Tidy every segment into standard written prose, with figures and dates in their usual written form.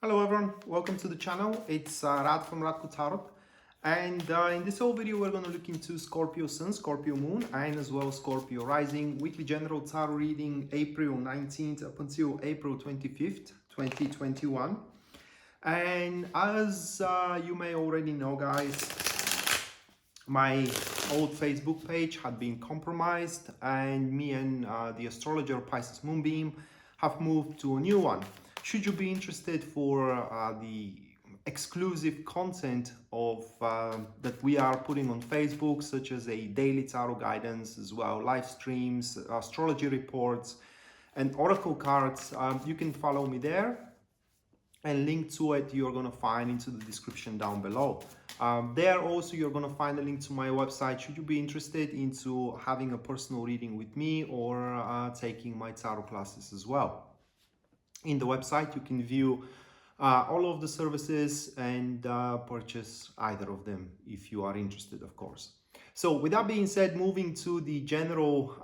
Hello everyone, welcome to the channel. It's Rad from Radko Tarot, and in this whole video we're going to look into Scorpio Sun, Scorpio Moon, and as well Scorpio Rising weekly general tarot reading April 19th up until April 25th, 2021. And as you may already know, guys, my old Facebook page had been compromised, and me and the astrologer Pisces Moonbeam have moved to a new one. Should you be interested for the exclusive content of that we are putting on Facebook, such as a daily tarot guidance, as well live streams, astrology reports, and oracle cards, you can follow me there. And link to it you're going to find into the description down below. There also you're going to find a link to my website should you be interested into having a personal reading with me or taking my tarot classes as well. In the website you can view all of the services and purchase either of them if you are interested, of course. So with that being said, moving to the general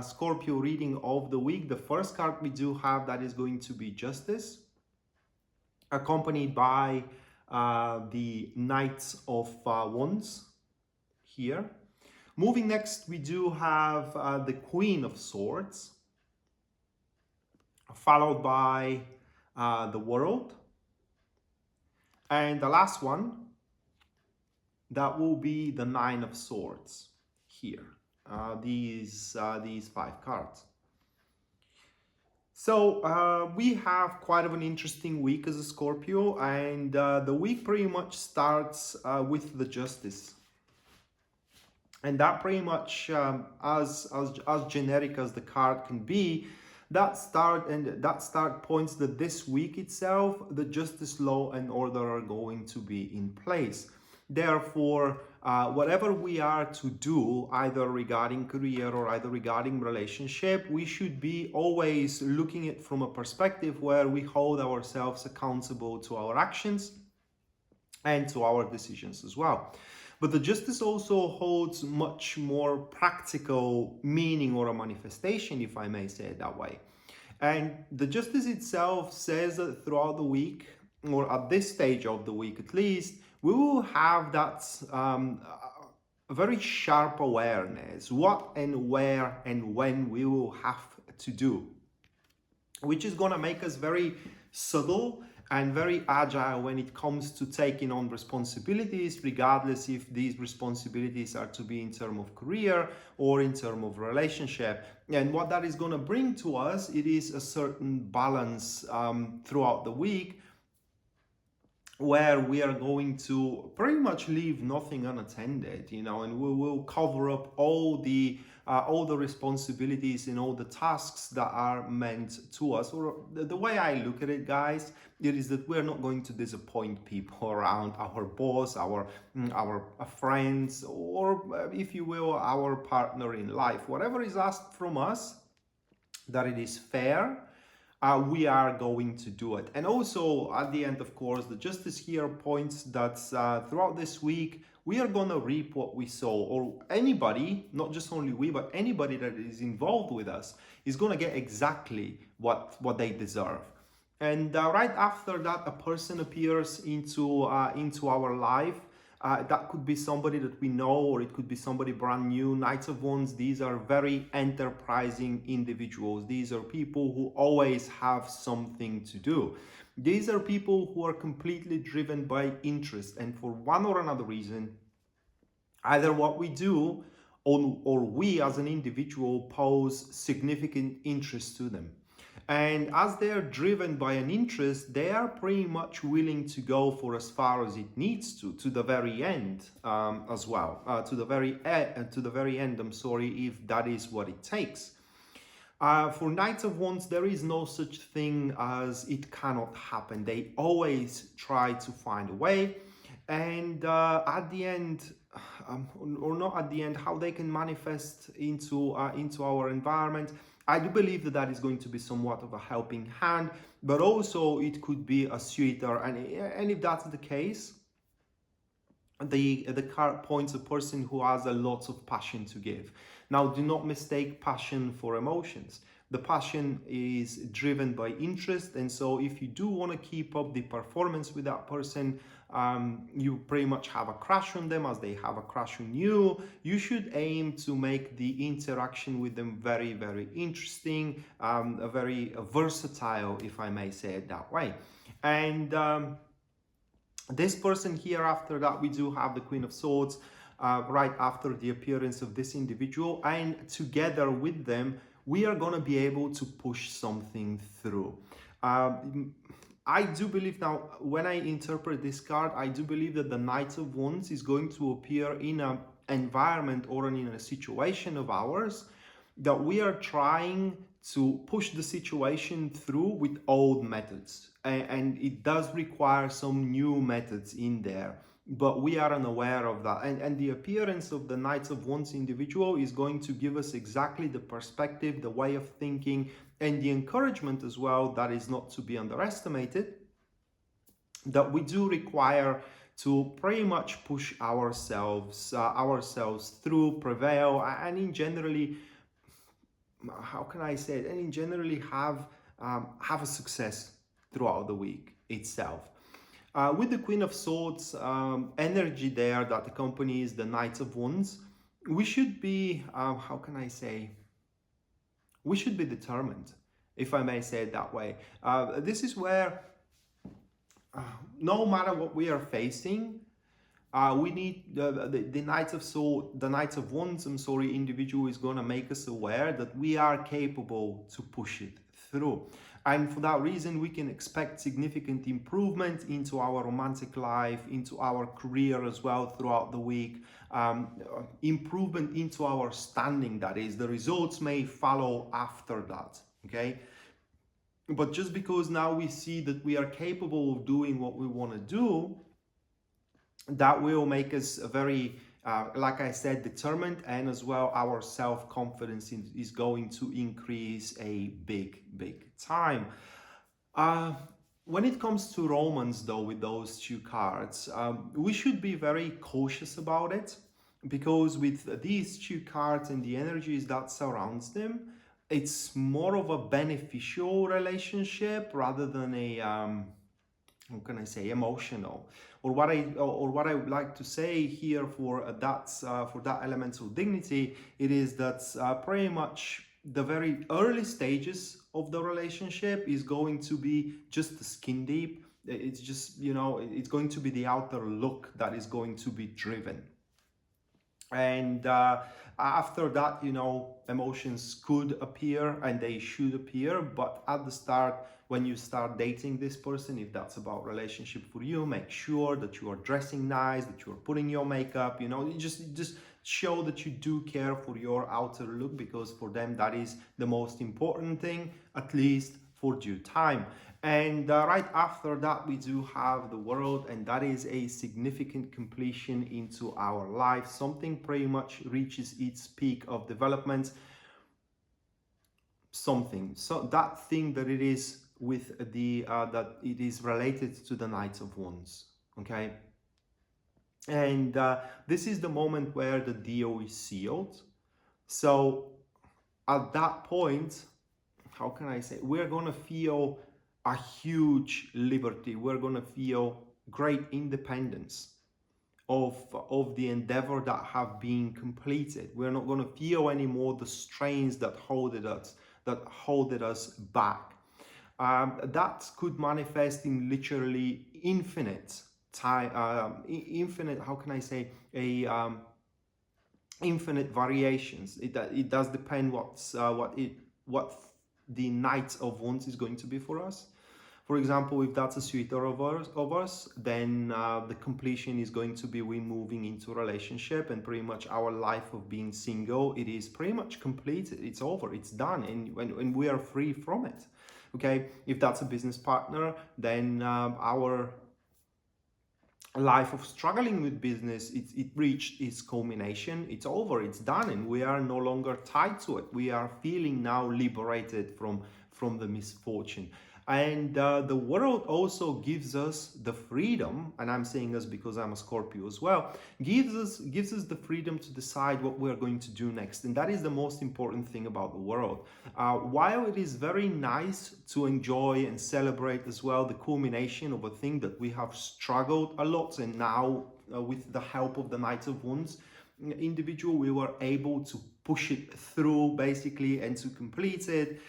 Scorpio reading of the week, the first card we do have that is going to be Justice, accompanied by the Knights of Wands here. Moving next, we do have the Queen of Swords, followed by the World. And the last one, that will be the Nine of Swords here. These 5 cards. So we have quite of an interesting week as a Scorpio, and the week pretty much starts with the Justice. And that pretty much, as generic as the card can be, that start points that this week itself, the justice, law and order are going to be in place. Therefore, whatever we are to do, either regarding career or either regarding relationship, we should be always looking at from a perspective where we hold ourselves accountable to our actions and to our decisions as well. But the justice also holds much more practical meaning or a manifestation, if I may say it that way. And the justice itself says that throughout the week, or at this stage of the week at least, we will have that very sharp awareness, what and where and when we will have to do, which is going to make us very subtle and very agile when it comes to taking on responsibilities, regardless if these responsibilities are to be in terms of career or in terms of relationship. And what that is going to bring to us, it is a certain balance throughout the week, where we are going to pretty much leave nothing unattended, and we will cover up all the responsibilities and all the tasks that are meant to us. Or the way I look at it, guys, it is that we're not going to disappoint people around, our boss, our friends, or if you will, our partner in life. Whatever is asked from us, that it is fair, we are going to do it. And also at the end, of course, the justice here points that throughout this week we are going to reap what we sow, or anybody, not just only we, but anybody that is involved with us is going to get exactly what they deserve. And right after that, a person appears into our life. That could be somebody that we know, or it could be somebody brand new. Knights of Wands, these are very enterprising individuals. These are people who always have something to do. These are people who are completely driven by interest, and for one or another reason, either what we do or we as an individual pose significant interest to them. And as they are driven by an interest, they are pretty much willing to go for as far as it needs to the very end as well. To the very end, I'm sorry, if that is what it takes. For Knights of Wands, there is no such thing as it cannot happen. They always try to find a way. And at the end, or not at the end, how they can manifest into our environment, I do believe that is going to be somewhat of a helping hand, but also it could be a suitor. And if that's the case, the card points a person who has a lot of passion to give. Now, do not mistake passion for emotions. The passion is driven by interest, and so if you do want to keep up the performance with that person, you pretty much have a crush on them as they have a crush on you. You should aim to make the interaction with them very, very interesting, very versatile, if I may say it that way. And this person here, after that, we do have the Queen of Swords, right after the appearance of this individual, and together with them, we are going to be able to push something through. I do believe now, when I interpret this card, I do believe that the Knight of Wands is going to appear in an environment or in a situation of ours that we are trying to push the situation through with old methods. And it does require some new methods in there, but we are unaware of that. And the appearance of the Knight of Wands individual is going to give us exactly the perspective, the way of thinking, and the encouragement as well, that is not to be underestimated, that we do require to pretty much push ourselves through, prevail, and in generally, how can I say it, and in generally have a success throughout the week itself. With the Queen of Swords energy there that accompanies the Knight of Wands, we should be, how can I say, we should be determined, if I may say it that way. This is where, no matter what we are facing, we need the Knight of Swords, the Knight of Wands, individual is going to make us aware that we are capable to push it through. And for that reason, we can expect significant improvement into our romantic life, into our career as well throughout the week, improvement into our standing, that is. The results may follow after that, okay? But just because now we see that we are capable of doing what we want to do, that will make us very, like I said, determined, and as well our self-confidence is going to increase a big time. When it comes to romance though, with those two cards, we should be very cautious about it, because with these two cards and the energies that surrounds them, it's more of a beneficial relationship rather than a how can I say, emotional. Or what I would like to say here for that elemental dignity, it is that pretty much the very early stages of the relationship is going to be just the skin deep. It's just, you know, it's going to be the outer look that is going to be driven. And after that, you know, emotions could appear and they should appear, but at the start, when you start dating this person, if that's about relationship for you, make sure that you are dressing nice, that you are putting your makeup, you know, you just show that you do care for your outer look, because for them that is the most important thing, at least for due time. And right after that, we do have the World, and that is a significant completion into our life. Something pretty much reaches its peak of development. Something, so that thing that it is with the that it is related to the Knight of Wands, okay? And this is the moment where the deal is sealed. So at that point, how can I say, we're gonna feel a huge liberty. We're gonna feel great independence of the endeavor that have been completed. We're not gonna feel anymore the strains that holded us back. That could manifest in literally infinite time, infinite, how can I say, infinite variations. It does depend what the Knight of Wands is going to be for us. For example, if that's a suitor of us, then the completion is going to be we moving into a relationship, and pretty much our life of being single, it is pretty much completed. It's over, it's done, and we are free from it. Okay, if that's a business partner, then our life of struggling with business, it reached its culmination. It's over, it's done, and we are no longer tied to it. We are feeling now liberated from the misfortune. And the world also gives us the freedom, and I'm saying this because I'm a Scorpio as well, gives us the freedom to decide what we're going to do next. And that is the most important thing about the world. While it is very nice to enjoy and celebrate as well the culmination of a thing that we have struggled a lot, and now with the help of the Knight of Wands individual, we were able to push it through basically and to complete it.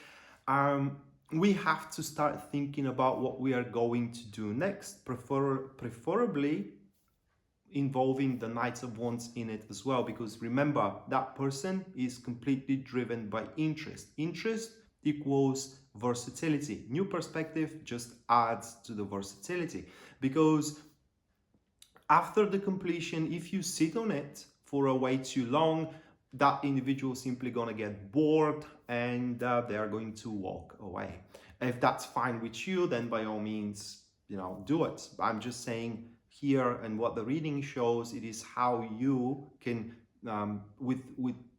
We have to start thinking about what we are going to do next, preferably involving the Knights of Wands in it as well, because remember, that person is completely driven by interest. Interest equals versatility. New perspective just adds to the versatility, because after the completion, if you sit on it for a way too long, that individual is simply going to get bored and they are going to walk away. If that's fine with you, then by all means, do it. I'm just saying here, and what the reading shows, it is how you can, with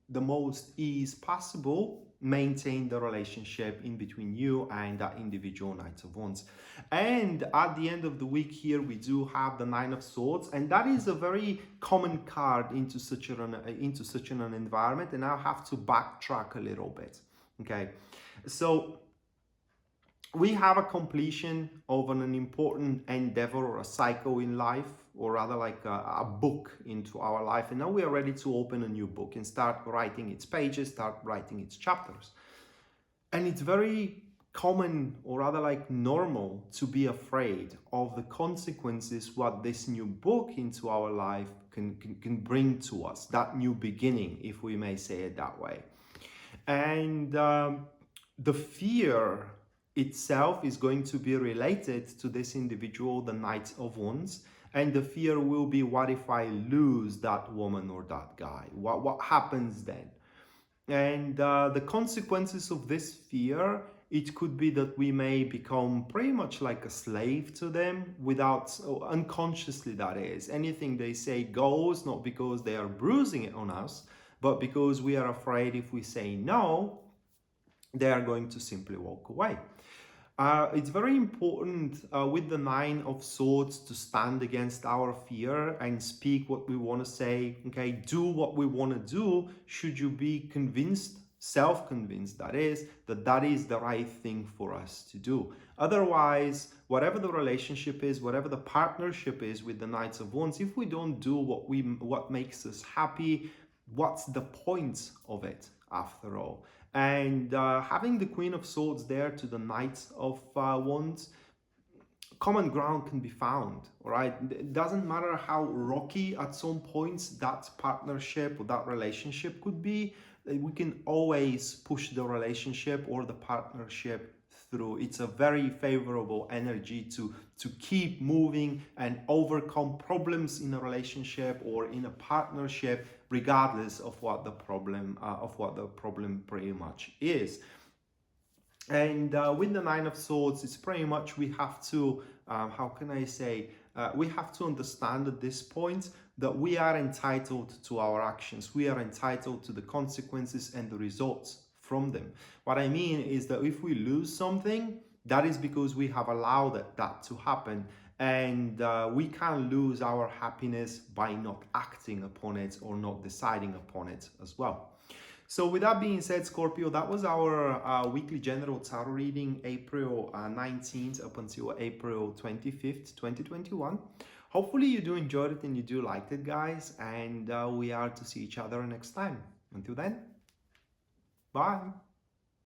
the most ease possible, maintain the relationship in between you and that individual Knight of Wands. And at the end of the week here, we do have the Nine of Swords, and that is a very common card into such an environment. And I'll have to backtrack a little bit. Okay, so we have a completion of an important endeavor or a cycle in life, or rather like a book into our life, and now we are ready to open a new book and start writing its pages, start writing its chapters. And it's very common, or rather like normal, to be afraid of the consequences what this new book into our life can bring to us, that new beginning, if we may say it that way. And the fear itself is going to be related to this individual, the Knight of Wands, and the fear will be, what if I lose that woman or that guy? What happens then? And the consequences of this fear, it could be that we may become pretty much like a slave to them, without, unconsciously that is. Anything they say goes, not because they are bruising it on us, but because we are afraid if we say no, they are going to simply walk away. It's very important with the Nine of Swords to stand against our fear and speak what we want to say. Okay, do what we want to do. Should you be convinced, self-convinced that is the right thing for us to do. Otherwise, whatever the relationship is, whatever the partnership is with the Knights of Wands, if we don't do what makes us happy, what's the point of it after all? And having the Queen of Swords there to the Knight of Wands, common ground can be found, all right? It doesn't matter how rocky at some points that partnership or that relationship could be, we can always push the relationship or the partnership through. It's a very favorable energy to keep moving and overcome problems in a relationship or in a partnership, regardless of what the problem pretty much is. And with the Nine of Swords, it's pretty much we have to, we have to understand at this point that we are entitled to our actions. We are entitled to the consequences and the results from them. What I mean is that if we lose something, that is because we have allowed that to happen. And we can't lose our happiness by not acting upon it or not deciding upon it as well. So with that being said, Scorpio, that was our weekly general tarot reading, April 19th up until April 25th, 2021. Hopefully you do enjoy it and you do like it, guys. And we are to see each other next time. Until then, bye.